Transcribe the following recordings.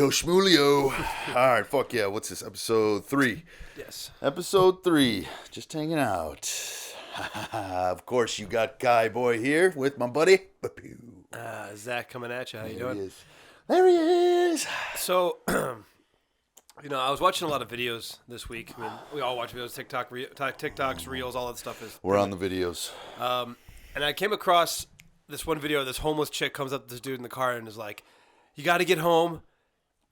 Coolio Schmoolio. All right, fuck yeah. What's this? Episode 3. Yes. Episode 3. Just hanging out. Of course, you got Kyboi here with my buddy. Zach coming at you. How you doing? He is. There he is. So, I was watching a lot of videos this week. I mean, we all watch videos, TikToks, Reels, all that stuff. We're on the videos. And I came across this one video. This homeless chick comes up to this dude in the car and is like, you got to get home.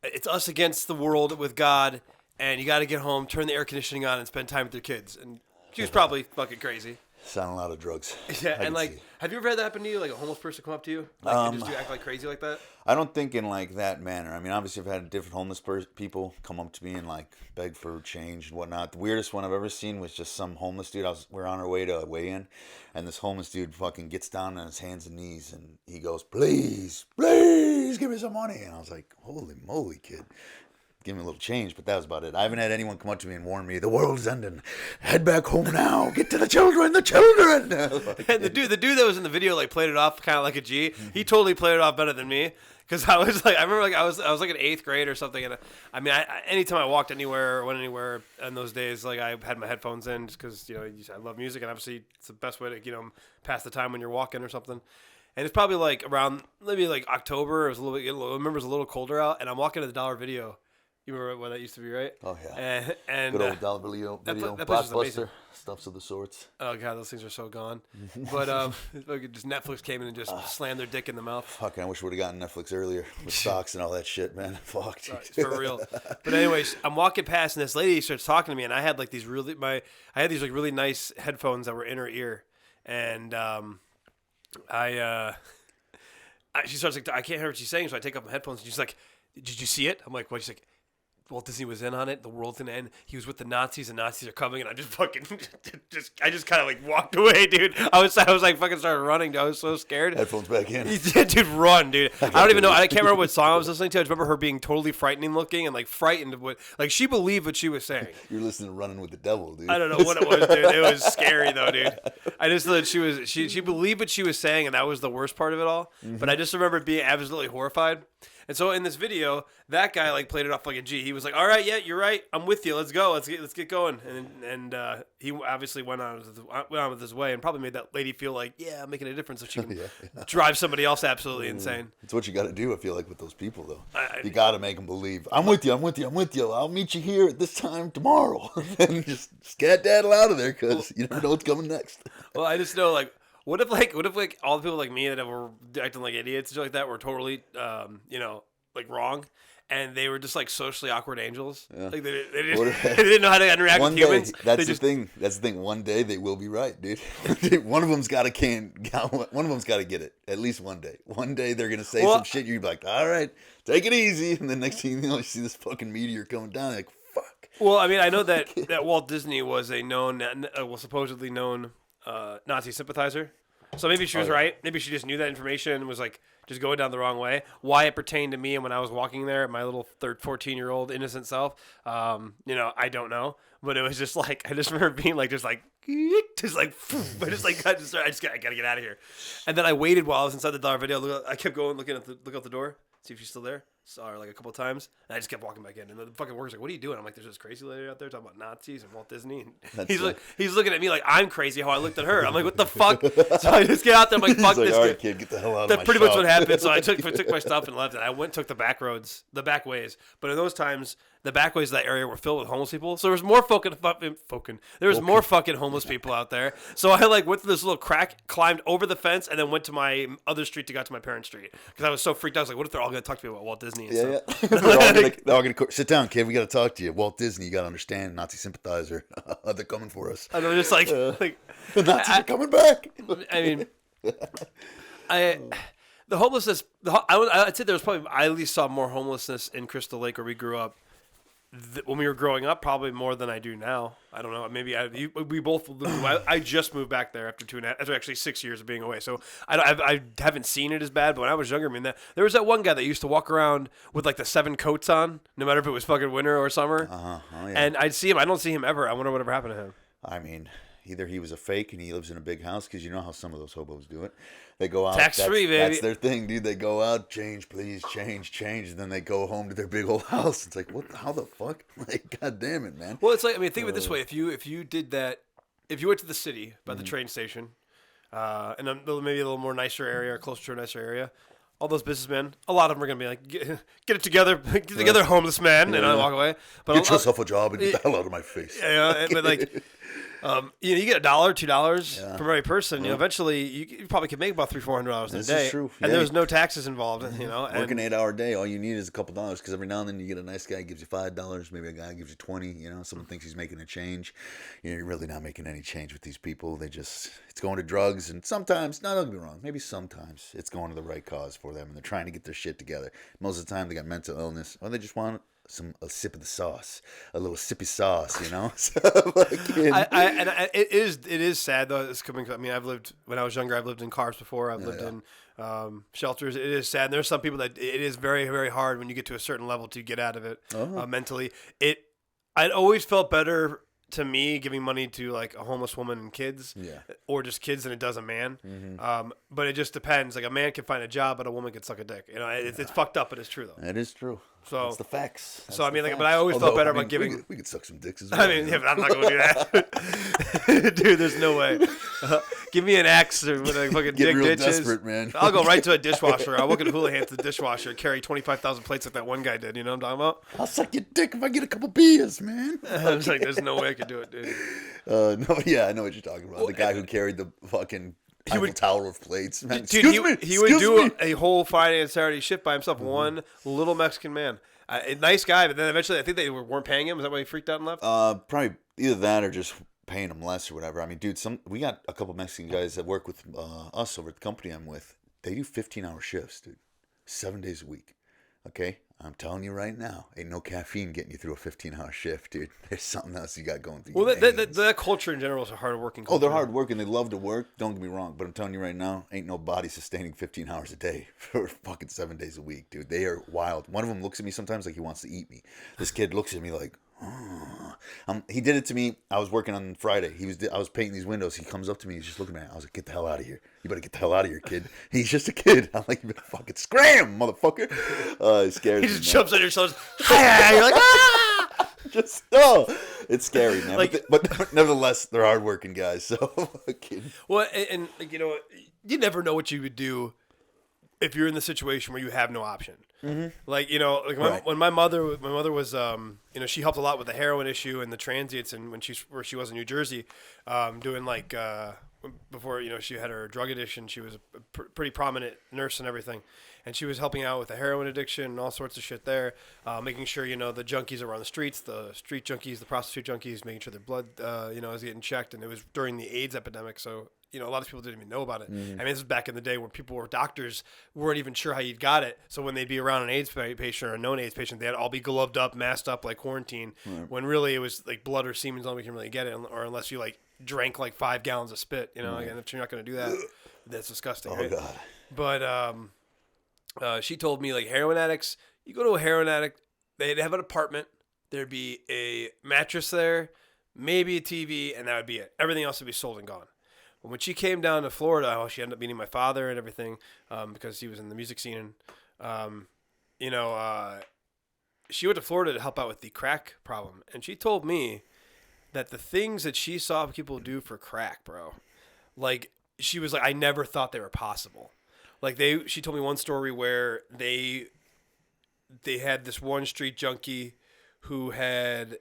It's us against the world with God. And you got to get home, turn the air conditioning on, and spend time with your kids. And she was probably fucking crazy. Sound a lot of drugs. Yeah, and like, have you ever had that happen to you? Like a homeless person come up to you? Like, and just act like crazy like that? I don't think in like that manner. I mean, obviously I've had different homeless people come up to me and like beg for change and whatnot. The weirdest one I've ever seen was just some homeless dude. We're on our way to a weigh-in, and this homeless dude fucking gets down on his hands and knees and he goes, please give me some money. And I was like, holy moly, kid. Give me a little change, but that was about it. I haven't had anyone come up to me and warn me, the world's ending. Head back home now. Get to the children. And the dude that was in the video like played it off kind of like a G. He totally played it off better than me. Because I was like, I remember like I was like in 8th grade or something, and anytime I walked anywhere or went anywhere in those days, like I had my headphones in just because I love music, and obviously it's the best way to pass the time when you're walking or something. And it's probably like around maybe like October. It was I remember it was a little colder out, and I'm walking to the Dollar Video. You remember when that used to be, right? Oh, yeah. And good old Dollar Video, that place was amazing. Stuffs of the sorts. Oh, God, those things are so gone. But just Netflix came in and just slammed their dick in the mouth. Fucking, I wish we would have gotten Netflix earlier with stocks and all that shit, man. Fuck. For real. But anyways, I'm walking past, and this lady starts talking to me, and I had like these really nice headphones that were in her ear. And she starts like, I can't hear what she's saying, so I take off my headphones, and she's like, did you see it? I'm like, what? She's like, Walt Disney was in on it. The world's gonna end. He was with the Nazis. The Nazis are coming, and I just fucking I just kind of like walked away, dude. I was like fucking started running. Dude. I was so scared. Headphones back in. Dude, run, dude. I don't even know. I can't remember what song I was listening to. I just remember her being totally frightening looking and like frightened of what, like she believed what she was saying. You're listening to Running with the Devil, dude. I don't know what it was, dude. It was scary though, dude. I just thought she believed what she was saying, and that was the worst part of it all. Mm-hmm. But I just remember being absolutely horrified. And so in this video, that guy like played it off like a G. He was like, "All right, yeah, you're right. I'm with you. Let's go. Let's get going." And he obviously went on with his way and probably made that lady feel like, yeah, I'm making a difference so she can drive somebody else absolutely insane. It's what you got to do. I feel like with those people though, you got to make them believe. I'm with you. I'll meet you here at this time tomorrow, and just skedaddle out of there because you never know what's coming next. Well, I just know like. What if all the people like me that were acting like idiots and shit like that were totally, like wrong, and they were just like socially awkward angels. Yeah. Like they didn't know how to interact with humans. That's the thing. That's the thing. One day they will be right, dude. One of them's got to get it. At least one day. One day they're gonna say some shit. You're like, all right, take it easy. And then next thing you know, you see this fucking meteor coming down. You're like, fuck. Well, I mean, I know that Walt Disney was a supposedly known Nazi sympathizer. So maybe she was right. Maybe she just knew that information and was like just going down the wrong way. Why it pertained to me and when I was walking there, my little 14-year-old innocent self, I don't know. But it was just like I just remember being like I gotta get out of here. And then I waited while I was inside the Dollar Video. I kept going, look out the door, see if she's still there. Saw her like a couple of times, and I just kept walking back in. And the fucking worker's like, "What are you doing?" I'm like, "There's this crazy lady out there talking about Nazis and Walt Disney." And he's looking at me like I'm crazy. How I looked at her. I'm like, "What the fuck?" So I just get out there. I'm like, "Fuck this." All right, kid, get the hell out of my shop. That's pretty much what happened. So I took my stuff and left, and I went and took the back roads, the back ways. But in those times, the back ways of that area were filled with homeless people. So there was more more fucking homeless people out there. So I like went through this little crack, climbed over the fence, and then went to my other street to get to my parents' street because I was so freaked out. I was like, "What if they're all gonna talk to me about Walt Disney?" And stuff? Yeah. They're all gonna sit down, kid. We got to talk to you. Walt Disney, you got to understand, Nazi sympathizer. They're coming for us. And I'm just like the Nazis are coming back. I mean, the homelessness. I'd say there was probably I at least saw more homelessness in Crystal Lake where we grew up. When we were growing up, probably more than I do now. I don't know. Maybe we both. I just moved back there after actually 6 years of being away. So I haven't seen it as bad. But when I was younger, I mean, there was that one guy that used to walk around with like the 7 coats on, no matter if it was fucking winter or summer. Oh, yeah. And I'd see him. I don't see him ever. I wonder whatever happened to him. I mean, either he was a fake and he lives in a big house, because you know how some of those hobos do it. They go out Tax-free, baby. That's their thing, dude. They go out, change, please, change, and then they go home to their big old house. It's like, what? How the fuck? Like, god damn it, man. Well, it's like, I mean, think of it this way: if you did that, if you went to the city by the train station, and maybe a little more nicer area, or closer to a nicer area, all those businessmen, a lot of them are gonna be like, get it together, homeless man, and I walk away. But Get yourself a job and get the hell out of my face. Yeah, but like. You get $1, $2 for every person. You know, eventually you probably could make about $300-400 a day. This is true. And there's no taxes involved. You know, work an 8-hour day. All you need is a couple dollars, because every now and then you get a nice guy gives you $5. Maybe a guy gives you $20. You know, someone thinks he's making a change. You know, you're really not making any change with these people. It's going to drugs, and sometimes, don't get me wrong, maybe sometimes it's going to the right cause for them, and they're trying to get their shit together. Most of the time they got mental illness, or they just want a sip of the sauce, a little sippy sauce, you know. So, it is sad though. It's coming. I mean, when I was younger, I've lived in cars before. I've lived in shelters. It is sad. And there's some people that it is very, very hard when you get to a certain level to get out of it mentally. I'd always felt better to me giving money to like a homeless woman and kids, or just kids than it does a man. But it just depends. Like a man can find a job, but a woman can suck a dick. You know, it's fucked up, but it's true though. It is true. So it's the facts. That's I mean, like, but I always felt better about giving. We could suck some dicks as well. I mean, yeah, but I'm not going to do that, dude. There's no way. Give me an axe or with a fucking dick ditches. Desperate, man. I'll go right to a dishwasher. I'll look at Houlihan to the dishwasher, carry 25,000 plates like that one guy did. You know what I'm talking about? I'll suck your dick if I get a couple beers, man. I was like, there's no way I could do it, dude. No, yeah, I know what you're talking about. The guy who carried the fucking tower of plates. Man, dude, he would do a whole Friday and Saturday shift by himself. One little Mexican man. A nice guy, but then eventually I think they weren't paying him. Is that why he freaked out and left? Probably either that or just paying him less or whatever. I mean, dude, we got a couple Mexican guys that work with us over at the company I'm with. They do 15-hour shifts, dude. 7 days a week. Okay? I'm telling you right now, ain't no caffeine getting you through a 15-hour shift, dude. There's something else you got going through. Well, that culture in general is a hard-working culture. Oh, they're hard-working. They love to work. Don't get me wrong. But I'm telling you right now, ain't no body sustaining 15 hours a day for fucking 7 days a week, dude. They are wild. One of them looks at me sometimes like he wants to eat me. This kid looks at me like, he did it to me. I was working on Friday. I was painting these windows. He comes up to me. He's just looking at me. I was like, get the hell out of here. You better get the hell out of here, kid. He's just a kid. I'm like, you better fucking scram, motherfucker. It scares me. He just jumps on your shoulders. You're like, ah! It's scary, man. Like, but nevertheless, they're hardworking guys. So, well, and you know, you never know what you would do if you're in the situation where you have no option. Like, you know, like when my mother was, you know, she helped a lot with the heroin issue and the transients, and where she was in New Jersey, doing like before, you know, she had her drug addiction. She was a pretty prominent nurse and everything, and she was helping out with the heroin addiction and all sorts of shit there, making sure, you know, the junkies around the streets, the street junkies, the prostitute junkies, making sure their blood, you know, is getting checked. And it was during the AIDS epidemic, so, you know, a lot of people didn't even know about it. I mean, this is back in the day when doctors weren't even sure how you got it. So when they'd be around an AIDS patient or a known AIDS patient, they'd all be gloved up, masked up, like quarantine. When really it was like blood or semen's all we can really get it, or unless you like drank like 5 gallons of spit. You know, again, if you're not going to do that, that's disgusting. Oh, right? God. But she told me, like, heroin addicts, you go to a heroin addict, they'd have an apartment, there'd be a mattress there, maybe a TV, and that would be it. Everything else would be sold and gone. When she came down to Florida, she ended up meeting my father and everything, because he was in the music scene. And, you know, she went to Florida to help out with the crack problem. And she told me that the things that she saw people do for crack, bro, like, she was like, I never thought they were possible. Like, she told me one story where they had this one street junkie who had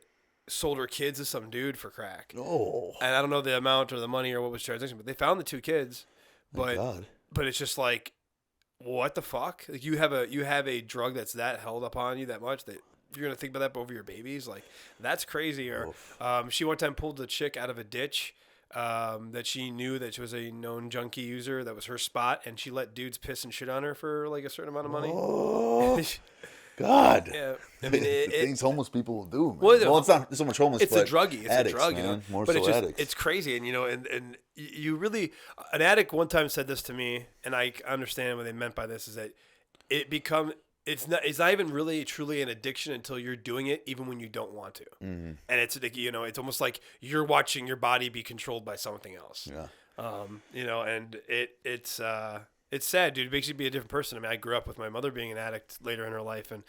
sold her kids to some dude for crack. Oh. And I don't know the amount or the money or what was the transaction, but they found the 2 kids. But it's just like, what the fuck? Like, you have a drug that's that held up on you that much that you're gonna think about that over your babies? Like, that's crazy. Or she one time pulled the chick out of a ditch that she knew that she was a known junkie user. That was her spot, and she let dudes piss and shit on her for like a certain amount of money. Oh. God. Yeah, I mean, the things homeless people will do, man. Well, It's not so much homeless. It's a druggie. It's addicts, a drug, man. you know. More but so it's addicts. It's crazy, and you know, and you really, an addict one time said this to me, and I understand what they meant by this is that it's not even really truly an addiction until you're doing it even when you don't want to. Mm-hmm. And it's it's almost like you're watching your body be controlled by something else. Yeah. And it's sad, dude. It makes you be a different person. I mean, I grew up with my mother being an addict later in her life, and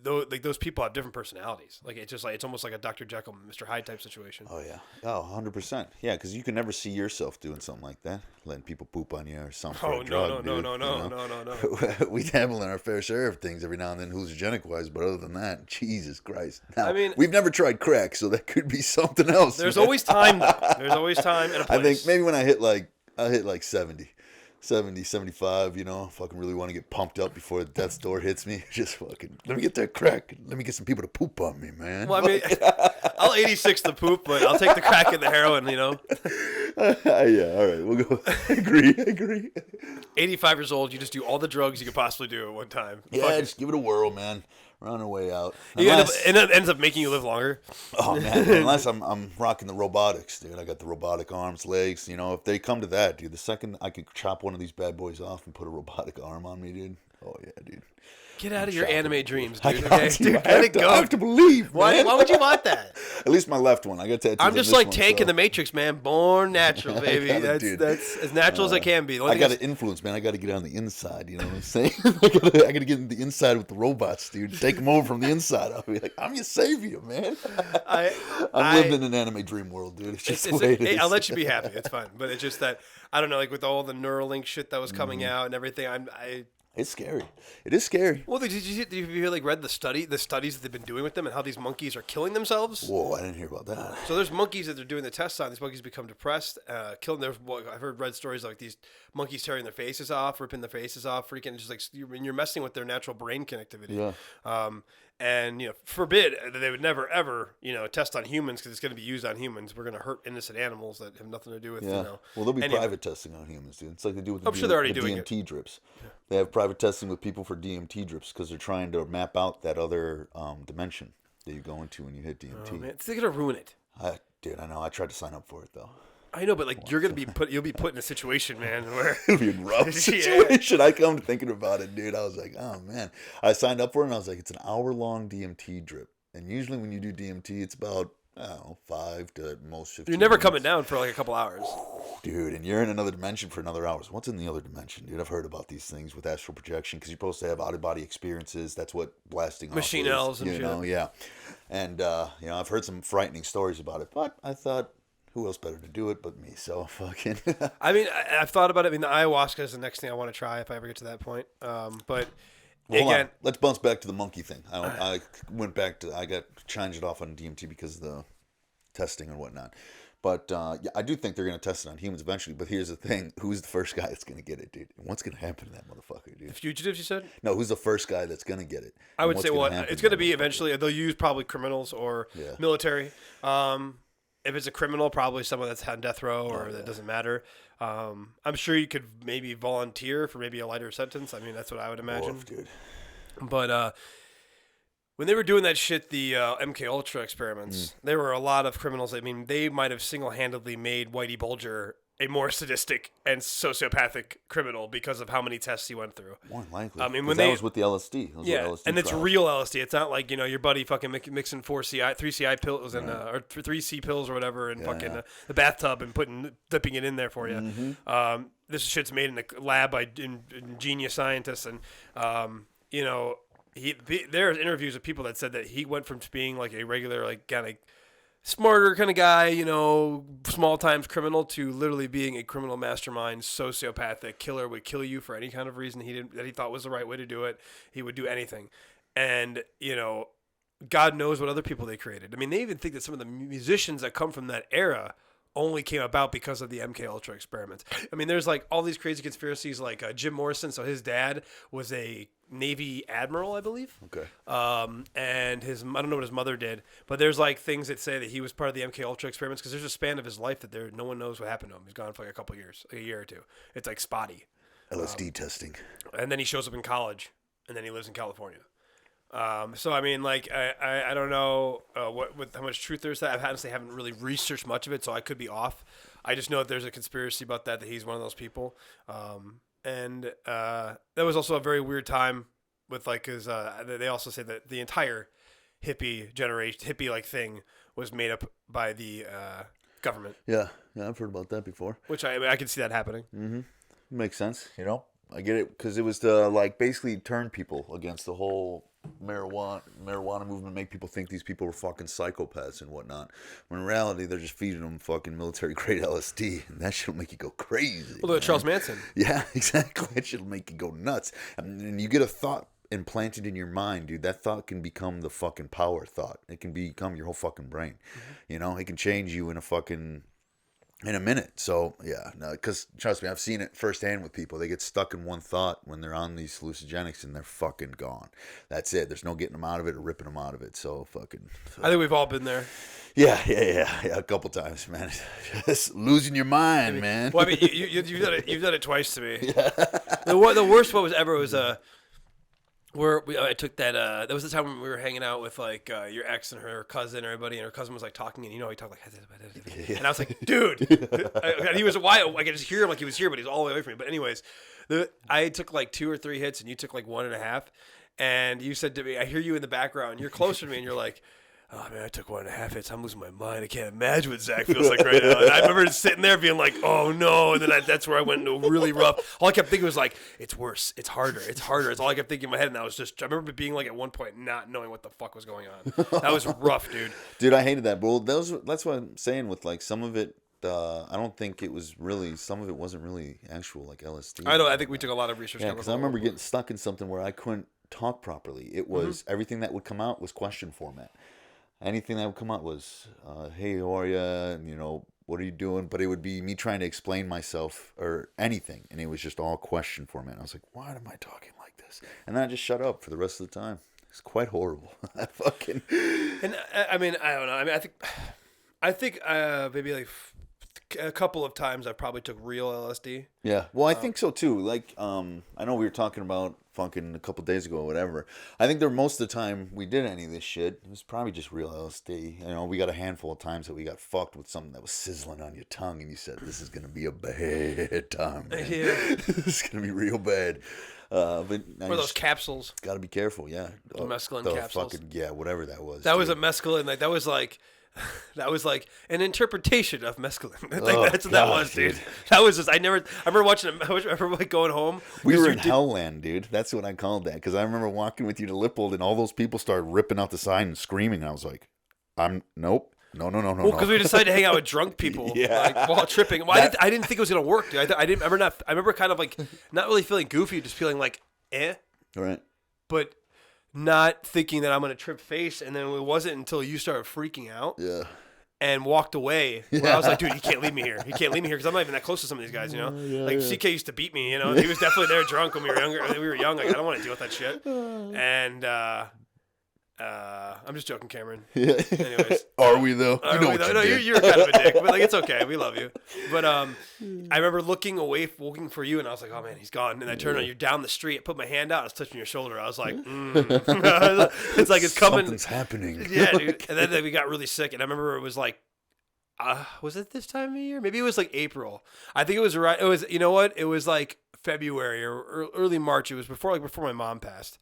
those people have different personalities. Like it's almost like a Dr. Jekyll, Mr. Hyde type situation. Oh yeah. Oh, 100%. Yeah, because you can never see yourself doing something like that, letting people poop on you or something. Oh, for a drug, no. We dabble in our fair share of things every now and then, hallucinogenic wise, but other than that, Jesus Christ. Now, I mean, we've never tried crack, so that could be something else. There's always time, though. There's always time and a place. I think maybe when I hit like 70, 75, fucking really want to get pumped up before death's door hits me. Just fucking, let me get that crack. Let me get some people to poop on me, man. Well, I mean, I'll 86 the poop, but I'll take the crack and the heroin, Yeah, all right, we'll go. I agree. 85 years old, you just do all the drugs you could possibly do at one time. Yeah, just give it a whirl, man. We're on our way out. It ends up making you live longer. Oh, man, unless I'm rocking the robotics, dude. I got the robotic arms, legs. If they come to that, dude, the second I could chop one of these bad boys off and put a robotic arm on me, dude. Oh, yeah, dude. Get out of your anime dreams, I dude. Okay? Dude, let it go. I have to believe, man. Why would you want that? At least my left one. I got tattoos. I'm just like Tank in the Matrix, man. Born natural, baby. That's as natural as I can be. I got to influence, man. I got to get on the inside. You know what I'm saying? I got to get in the inside with the robots, dude. Take them over from the inside. I'll be like, I'm your savior, man. I'm living in an anime dream world, dude. It's just the way it is. I'll let you be happy. It's fine. But it's just that, I don't know, like with all the Neuralink shit that was coming out and everything, It's scary. It is scary. Well, did you read the studies that they've been doing with them and how these monkeys are killing themselves? Whoa, I didn't hear about that. So there's monkeys that they're doing the tests on. These monkeys become depressed, killing their. I've read stories like these monkeys tearing their faces off, ripping their faces off, freaking just like you're messing with their natural brain connectivity. Yeah. And forbid that they would never ever test on humans because it's going to be used on humans. We're going to hurt innocent animals that have nothing to do with Well, there'll be private testing on humans, dude. It's like they do with I'm sure they're already doing DMT drips. Yeah. They have private testing with people for DMT drips because they're trying to map out that other dimension that you go into when you hit DMT. Oh, man. They're going to ruin it. Dude, I know. I tried to sign up for it though. I know, but you're gonna be you'll be put in a situation, man, where it'll be a rough situation. I come thinking about it, dude. I was like, oh man. I signed up for it and I was like, it's an hour-long DMT drip. And usually when you do DMT, it's about 5 to at most 15 You're never minutes. coming down for like a couple hours. Dude, and you're in another dimension for another hour. What's in the other dimension, dude? I've heard about these things with astral projection because you're supposed to have out-of-body experiences. That's what blasting Machine off is, elves and shit. Yeah. And, I've heard some frightening stories about it, but I thought, who else better to do it but me? So fucking. I mean, I've thought about it. I mean, the ayahuasca is the next thing I want to try if I ever get to that point. But again, let's bounce back to the monkey thing. I went back to. I got changed it off on DMT because of the testing and whatnot. But I do think they're going to test it on humans eventually. But here's the thing: who's the first guy that's going to get it, dude? And what's going to happen to that motherfucker, dude? The fugitives, you said? No, who's the first guy that's going to get it? I would say it's going to be eventually. They'll use probably criminals or military. If it's a criminal, probably someone that's on death row or that doesn't matter. I'm sure you could maybe volunteer for maybe a lighter sentence. I mean, that's what I would imagine. Dude. But when they were doing that shit, the MK Ultra experiments, there were a lot of criminals. I mean, they might have single-handedly made Whitey Bulger a more sadistic and sociopathic criminal because of how many tests he went through. More than likely. I mean, when that was with the LSD. And it's real LSD. It's not like your buddy fucking mixing 3 CI pills and or 3C pills or whatever, and fucking the bathtub and dipping it in there for you. Mm-hmm. This shit's made in a lab by ingenious scientists, and there's interviews of people that said that he went from being like a regular kind of smarter kind of guy, small times criminal, to literally being a criminal mastermind, sociopathic killer, would kill you for any kind of reason that he thought was the right way to do it. He would do anything. And, God knows what other people they created. I mean, they even think that some of the musicians that come from that era only came about because of the MK Ultra experiments. I mean, there's like all these crazy conspiracies, like Jim Morrison. So his dad was a Navy admiral, I believe. Okay. And I don't know what his mother did, but there's like things that say that he was part of the MK Ultra experiments because there's a span of his life that no one knows what happened to him. He's gone for like a couple years, like a year or two. It's like spotty. LSD testing. And then he shows up in college, and then he lives in California. So I mean, like I don't know how much truth there's to that. I honestly haven't really researched much of it, so I could be off. I just know that there's a conspiracy about that he's one of those people. and that was also a very weird time with like, cause they also say that the entire hippie like thing was made up by the government. Yeah, I've heard about that before. Which I can see that happening. Mm-hmm. Makes sense, you know. I get it because it was to like basically turn people against the whole marijuana movement, make people think these people were fucking psychopaths and whatnot. When in reality, they're just feeding them fucking military grade LSD, and that shit'll make you go crazy. Well, look at Charles Manson. Yeah, exactly. That shit'll make you go nuts, and you get a thought implanted in your mind, dude. That thought can become the fucking power thought. It can become your whole fucking brain. Mm-hmm. You know, it can change you in a minute. So yeah, no, because trust me, I've seen it firsthand with people. They get stuck in one thought when they're on these hallucinogenics and they're fucking gone. That's it. There's no getting them out of it or ripping them out of it. So fucking. I think we've all been there. Yeah, a couple times, man. Just losing your mind, man. Well, I mean, you've done it twice to me. Yeah. The worst one was I took that. That was the time when we were hanging out with like your ex and her cousin, and everybody, and her cousin was like talking, and he talked like, and I was like, dude, and he was wild. I could just hear him like he was here, but he's all the way away from me. But anyways, I took like 2 or 3 hits, and you took like 1.5, and you said to me, I hear you in the background. You're closer to me, and you're like, oh man, I took 1.5 hits. I'm losing my mind. I can't imagine what Zach feels like right now. And I remember sitting there being like, oh no. And then that's where I went into really rough. All I kept thinking was like, it's worse. It's harder. It's harder. It's all I kept thinking in my head. And I remember being like at one point not knowing what the fuck was going on. That was rough, dude. Dude, I hated that. Well, that's what I'm saying with like some of it. I don't think it was really, some of it wasn't really actual like LSD. I know. I think we took a lot of research. Yeah, because I remember getting stuck in something where I couldn't talk properly. It was everything that would come out was question format. Anything that would come out was, hey, how are you? And, you know, what are you doing? But it would be me trying to explain myself or anything. And it was just all question format. I was like, why am I talking like this? And then I just shut up for the rest of the time. It's quite horrible. Fucking. And I mean, I don't know. I mean, I think maybe like a couple of times I probably took real LSD. Yeah. Well, I think so too. Like, I know we were talking about funkin' a couple days ago or whatever. I think most of the time we did any of this shit, it was probably just real LSD. You know, we got a handful of times that we got fucked with something that was sizzling on your tongue and you said, this is going to be a bad time, man. Yeah. This is going to be real bad. But or those capsules. Got to be careful, yeah. The mescaline capsules. Fucking, yeah, whatever that was. That was a mescaline. Like, that was like an interpretation of mescaline. That's what that was, dude. That was just, I remember watching it. I remember like going home. We were in Hellland, dude. That's what I called that. Because I remember walking with you to Lippold and all those people started ripping out the sign and screaming. And I was like, nope. No. Well, because we decided to hang out with drunk people, like, while tripping. Well, I didn't think it was gonna work, dude. I remember kind of like not really feeling goofy, just feeling like, right. But not thinking that I'm gonna trip face, and then it wasn't until you started freaking out, and walked away. Where I was like, dude, he can't leave me here. He can't leave me here because I'm not even that close to some of these guys, you know. Like CK used to beat me, you know. He was definitely there drunk when we were younger. We were young. Like, I don't want to deal with that shit. And I'm just joking, Cameron. Anyways, are we though? No, you're kind of a dick, but like it's okay. We love you. But I remember looking for you, and I was like, oh man, he's gone. And I turned on you down the street. I put my hand out. I was touching your shoulder. I was like, it's like it's coming. Something's happening. Yeah, dude. And then we got really sick, and I remember it was like, was it this time of year? Maybe it was like April. I think it was right. It was, you know what? It was like February or early March. It was before my mom passed,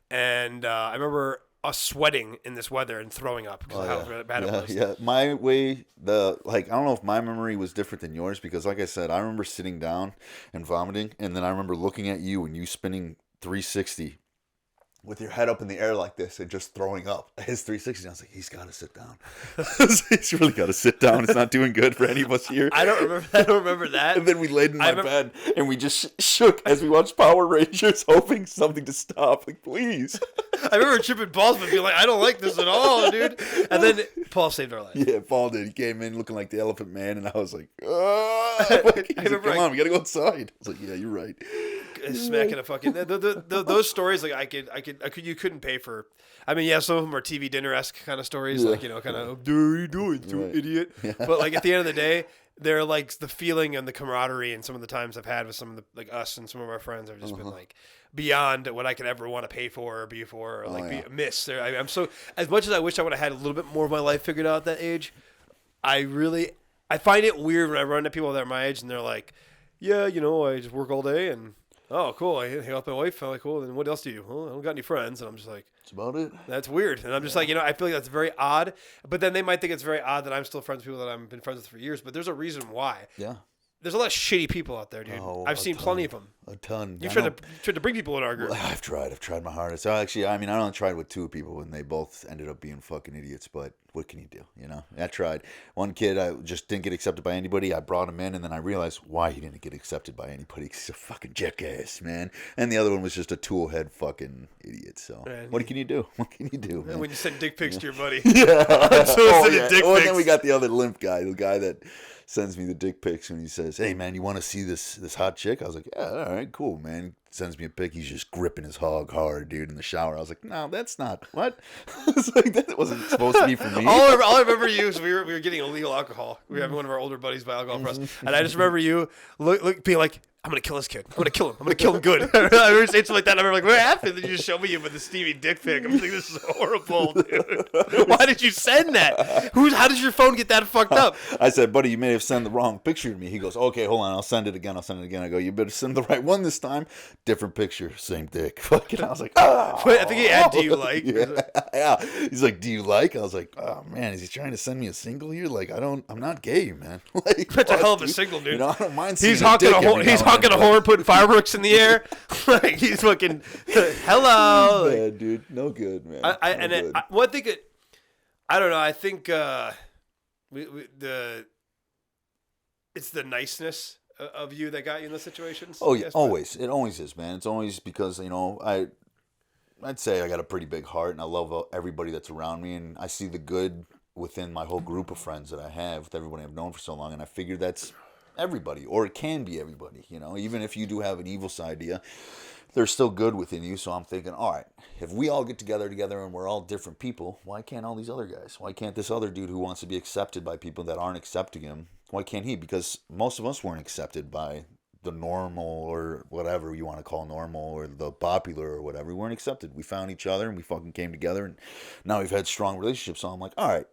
and I remember us sweating in this weather and throwing up because of how bad it was. Yeah, my way, I don't know if my memory was different than yours because, like I said, I remember sitting down and vomiting, and then I remember looking at you and you spinning 360 with your head up in the air like this and just throwing up. His 360, I was like, he's got to sit down. He's really got to sit down. It's not doing good for any of us here. I don't remember that. And then we laid in my bed and we just shook as we watched Power Rangers, hoping something to stop. Like, please. I remember tripping balls, but being like, I don't like this at all, dude. And then Paul saved our life. Yeah, Paul did. He came in looking like the Elephant Man, and I was like, come on, we got to go outside. I was like, yeah, you're right. Smacking a fucking those stories, like I could you couldn't pay for. I mean, yeah, some of them are TV dinner-esque kind of stories, like, you know, kind of, dude, what are you doing, right, idiot? Yeah. But like at the end of the day, they're like the feeling and the camaraderie, and some of the times I've had with some of the, like, us and some of our friends have just been like beyond what I could ever want to pay for or be for, or like miss. I'm so, as much as I wish I would have had a little bit more of my life figured out at that age, I find it weird when I run into people that are my age and they're like, yeah, you know, I just work all day and oh, cool. I hang out with my wife. I'm like, cool. Then what else do you do? Well, I don't got any friends. And I'm just like, That's about it. that's weird. And I'm just like, I feel like that's very odd. But then they might think it's very odd that I'm still friends with people that I've been friends with for years. But there's a reason why. Yeah. There's a lot of shitty people out there, dude. Oh, I've seen plenty of them. A ton. You tried to bring people in our group. Well, I've tried my hardest. Actually, I mean, I only tried with 2 people, and they both ended up being fucking idiots. But what can you do? I tried. One kid, I just didn't get accepted by anybody. I brought him in, and then I realized why he didn't get accepted by anybody. He's a fucking jackass, man. And the other one was just a toolhead fucking idiot. So what can you do? What can you do, man? When you send dick pics to your buddy. Yeah. Unsolicited dick And pics. then we got the other limp guy, the guy that sends me the dick pics, and he says, "Hey man, you want to see this hot chick?" I was like, "Yeah, all right, cool, man." Sends me a pic. He's just gripping his hog hard, dude, in the shower. I was like, "No, that's not what." It's like that wasn't supposed to be for me. All I remember you is we were getting illegal alcohol. We were having one of our older buddies buy alcohol for us, and I just remember you look being like, "I'm gonna kill this kid. I'm gonna kill him. I'm gonna kill him good." I remember saying something like that. And I remember like, "What happened?" Then you just showed me you with the Stevie dick pic. I'm like, "This is horrible, dude. Why did you send that? How did your phone get that fucked up?" I said, "Buddy, you may have sent the wrong picture to me." He goes, "Okay, hold on. I'll send it again. I go, "You better send the right one this time." Different picture, same dick. Fucking, I was like, "Oh." Wait, I think he had, "Do you like?" Yeah. He's like, "Do you like?" I was like, "Oh man, is he trying to send me a single here? Like, I'm not gay, man." Like, That's a hell of a single, dude. I don't mind seeing He's honking a horn. He's honking a horn. horn, putting fireworks in the air. Like he's fucking hello. Like, Yeah, dude, no good, man. I think I don't know. I think it's the niceness of you that got you in those situations. Oh yeah, always. It always is, man. It's always because I'd say I got a pretty big heart, and I love everybody that's around me, and I see the good within my whole group of friends that I have, with everybody I've known for so long, and I figure that's everybody, or it can be everybody. Even if you do have an evil side to you, there's still good within you. So I'm thinking, all right, if we all get together and we're all different people, why can't all these other guys? Why can't this other dude who wants to be accepted by people that aren't accepting him? Why can't he? Because most of us weren't accepted by the normal, or whatever you want to call normal, or the popular, or whatever. We weren't accepted. We found each other and we fucking came together, and now we've had strong relationships. So I'm like, all right,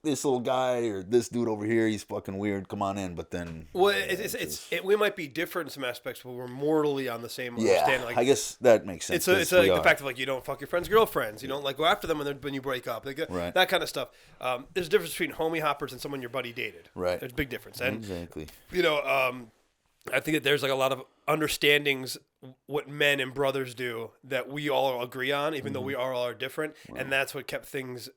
this little guy or this dude over here, he's fucking weird. Come on in. But then, well, we might be different in some aspects, but we're mortally on the same understanding. Like, I guess that makes sense. It's like the fact of like you don't fuck your friends' girlfriends. You don't like go after them when you break up. Like, right. That kind of stuff. There's a difference between homie hoppers and someone your buddy dated. Right. There's a big difference. And exactly. I think that there's like a lot of understandings what men and brothers do that we all agree on, even though we all are different, and that's what kept things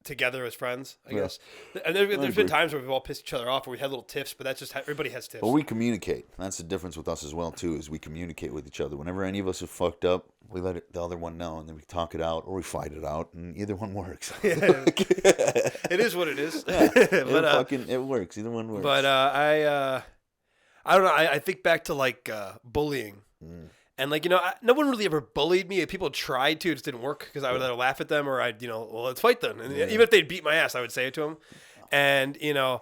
together as friends, I guess. And there's been times where we've all pissed each other off, or we had little tiffs, but that's just everybody has tiffs. Well, we communicate. That's the difference with us as well too. Is we communicate with each other. Whenever any of us are fucked up, we let the other one know, and then we talk it out or we fight it out, and either one works. It is what it is. Yeah, but, it works. Either one works. But I don't know. I think back to like bullying. And like, no one really ever bullied me. People tried to, it just didn't work because I would either laugh at them or I'd, well, let's fight then. And even if they'd beat my ass, I would say it to them. And, it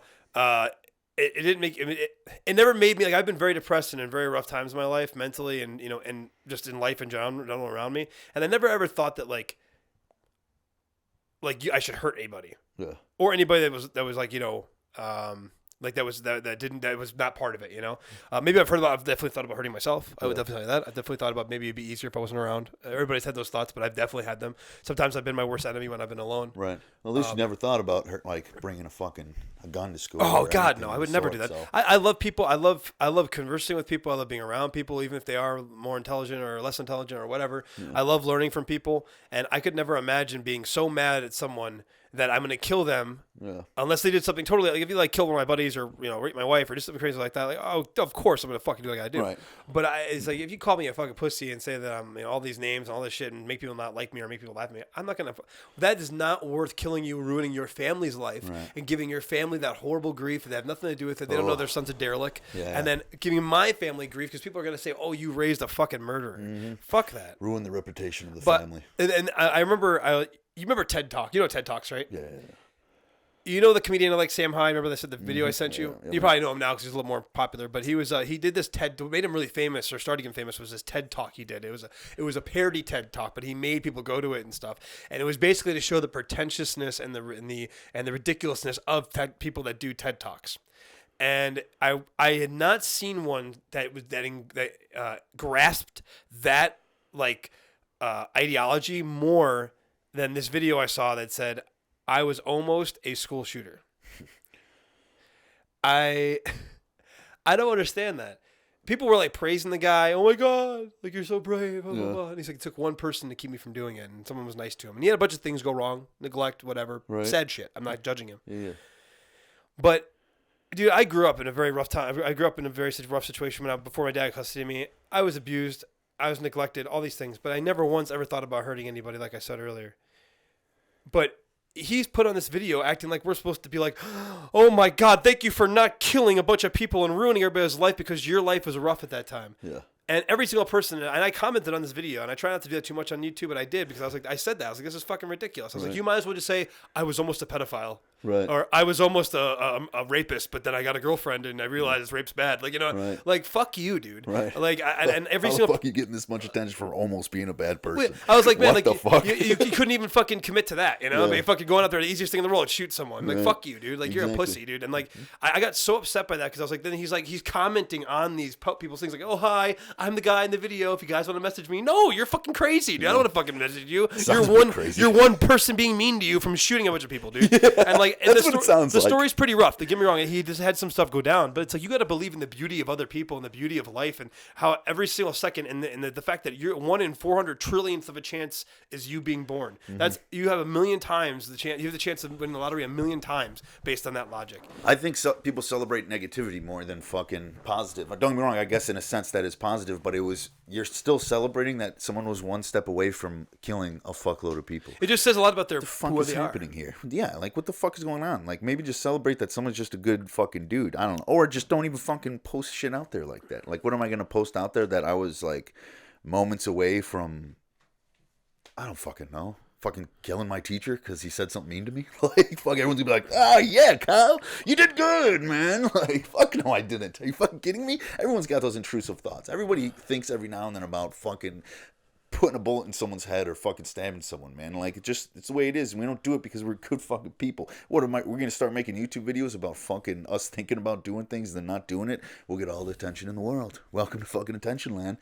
didn't make, it never made me, like, I've been very depressed and in very rough times in my life mentally and, and just in life in general around me. And I never ever thought that like I should hurt anybody. Yeah. Or anybody that was like, like that was not part of it, Maybe I've definitely thought about hurting myself. I would definitely say that. I definitely thought about maybe it'd be easier if I wasn't around. Everybody's had those thoughts, but I've definitely had them. Sometimes I've been my worst enemy when I've been alone. Right. Well, at least you never thought about bringing a gun to school. Oh God, no! I would never do that. So. I love people. I love conversing with people. I love being around people, even if they are more intelligent or less intelligent or whatever. Yeah. I love learning from people, and I could never imagine being so mad at someone that I'm going to kill them unless they did something totally, like if you like kill one of my buddies or, rape my wife or just something crazy like that, like, oh, of course I'm going to fucking do what I got to do. Right. But it's like, if you call me a fucking pussy and say that I'm, all these names and all this shit and make people not like me or make people laugh at me, I'm not going to, that is not worth killing you, ruining your family's life and giving your family that horrible grief that have nothing to do with it. They don't know their son's a derelict. Yeah. And then giving my family grief because people are going to say, oh, you raised a fucking murderer. Mm-hmm. Fuck that. Ruin the reputation of the family. And I remember, you remember TED Talk? You know TED Talks, right? Yeah. You know the comedian like Sam High? Remember the video I sent you? You probably know him now because he's a little more popular. But he was he did this TED. What made him really famous or started getting famous was this TED Talk he did. It was a parody TED Talk, but he made people go to it and stuff. And it was basically to show the pretentiousness and the ridiculousness of people that do TED Talks. And I had not seen one that grasped that like ideology more than this video I saw that said I was almost a school shooter. I don't understand that. People were like praising the guy. Oh my God, like you're so brave. Blah, blah, blah. And he's like, it took one person to keep me from doing it, and someone was nice to him. And he had a bunch of things go wrong, neglect, whatever, sad shit. I'm not judging him. Yeah. But dude, I grew up in a very rough time. I grew up in a very rough situation before my dad got custody of me. I was abused. I was neglected. All these things, but I never once ever thought about hurting anybody, like I said earlier. But he's put on this video acting like we're supposed to be like, oh my God, thank you for not killing a bunch of people and ruining everybody's life because your life was rough at that time. Yeah. And every single person, and I commented on this video, and I try not to do that too much on YouTube, but I did because I was like, I said that. I was like, this is fucking ridiculous. I was like, you might as well just say, I was almost a pedophile. Right. Or I was almost a rapist, but then I got a girlfriend and I realized rape's bad. Like, like, fuck you, dude. Right. Like, and every How single. the fuck you getting this much attention for almost being a bad person? I was like, man, what like, the fuck? You couldn't even fucking commit to that, I mean, fucking going out there, the easiest thing in the world, shoot someone. Like, fuck you, dude. Like, you're a pussy, dude. And like, I got so upset by that because I was like, then he's commenting on these people's things like, oh, hi, I'm the guy in the video. If you guys want to message me, no, you're fucking crazy, dude. I don't want to fucking message you. You're one person being mean to you from shooting a bunch of people, dude. And like, and that's what it sounds the story's pretty rough. Don't get me wrong. He just had some stuff go down, but it's like you got to believe in the beauty of other people and the beauty of life and how every single second and the fact that you're 1 in 400 trillionth of a chance is you being born. That's you have 1,000,000 times the chance. You have the chance of winning the lottery 1,000,000 times based on that logic. I think people celebrate negativity more than fucking positive. Don't get me wrong. I guess in a sense that is positive, but you're still celebrating that someone was one step away from killing a fuckload of people. It just says a lot about what the fuck is happening here. Yeah, like what the fuck is going on? Like maybe just celebrate that someone's just a good fucking dude. I don't know. Or just don't even fucking post shit out there like that. Like what am I going to post out there that I was like moments away from, I don't fucking know, fucking killing my teacher because he said something mean to me? Like fuck, everyone's gonna be like, oh yeah, Kyle, you did good, man. Like fuck no, I didn't. Are you fucking kidding me? Everyone's got those intrusive thoughts. Everybody thinks every now and then about fucking putting a bullet in someone's head or fucking stabbing someone, man. Like it's the way it is. We don't do it because we're good fucking people. We're gonna start making YouTube videos about fucking us thinking about doing things and then not doing it. We'll get all the attention in the world. Welcome to fucking attention land.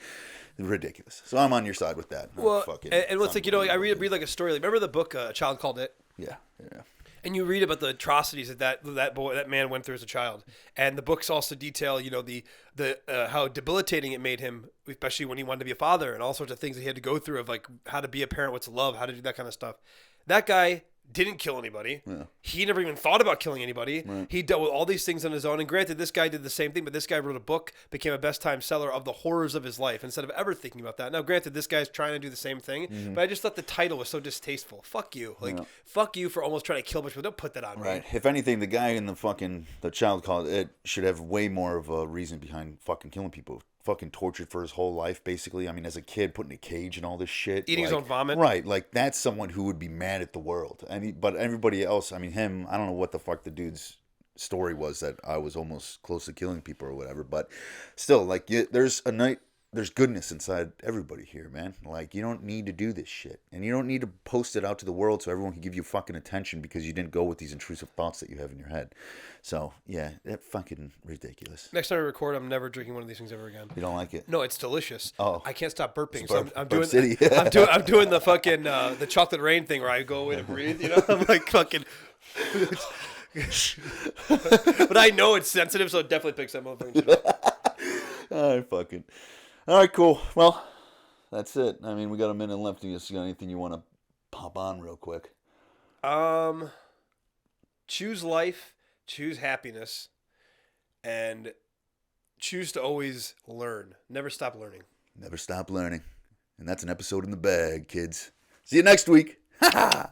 Ridiculous. So I'm on your side with that. Well, and what's like, I read like a story. Like, remember the book A Child Called It? Yeah. And you read about the atrocities that man went through as a child, and the books also detail, the how debilitating it made him, especially when he wanted to be a father, and all sorts of things that he had to go through of like how to be a parent, what's love, how to do that kind of stuff. That guy didn't kill anybody. Yeah. He never even thought about killing anybody. Right. He dealt with all these things on his own. And granted, this guy did the same thing, but this guy wrote a book, became a best-time seller of the horrors of his life instead of ever thinking about that. Now, granted, this guy's trying to do the same thing, but I just thought the title was so distasteful. Fuck you. Like, fuck you for almost trying to kill a bunch of people. Don't put that on me. Right. If anything, the guy in the Child Called It should have way more of a reason behind fucking killing people. Fucking tortured for his whole life, basically. I mean, as a kid, put in a cage and all this shit. Eating his own vomit. Right. Like, that's someone who would be mad at the world. But everybody else, I mean, him, I don't know what the fuck the dude's story was that I was almost close to killing people or whatever. But still, like, there's goodness inside everybody here, man. Like, you don't need to do this shit. And you don't need to post it out to the world so everyone can give you fucking attention because you didn't go with these intrusive thoughts that you have in your head. So, yeah, that's fucking ridiculous. Next time I record, I'm never drinking one of these things ever again. You don't like it? No, it's delicious. Oh. I can't stop burping. It's so I'm burp doing city. I'm doing the fucking the chocolate rain thing where I go away to breathe, I'm like fucking but I know it's sensitive, so it definitely picks that motherfucking shit up. All right, cool. Well, that's it. I mean, we got a minute left. You got anything you want to pop on real quick? Choose life, choose happiness, and choose to always learn. Never stop learning. Never stop learning. And that's an episode in the bag, kids. See you next week. Ha ha!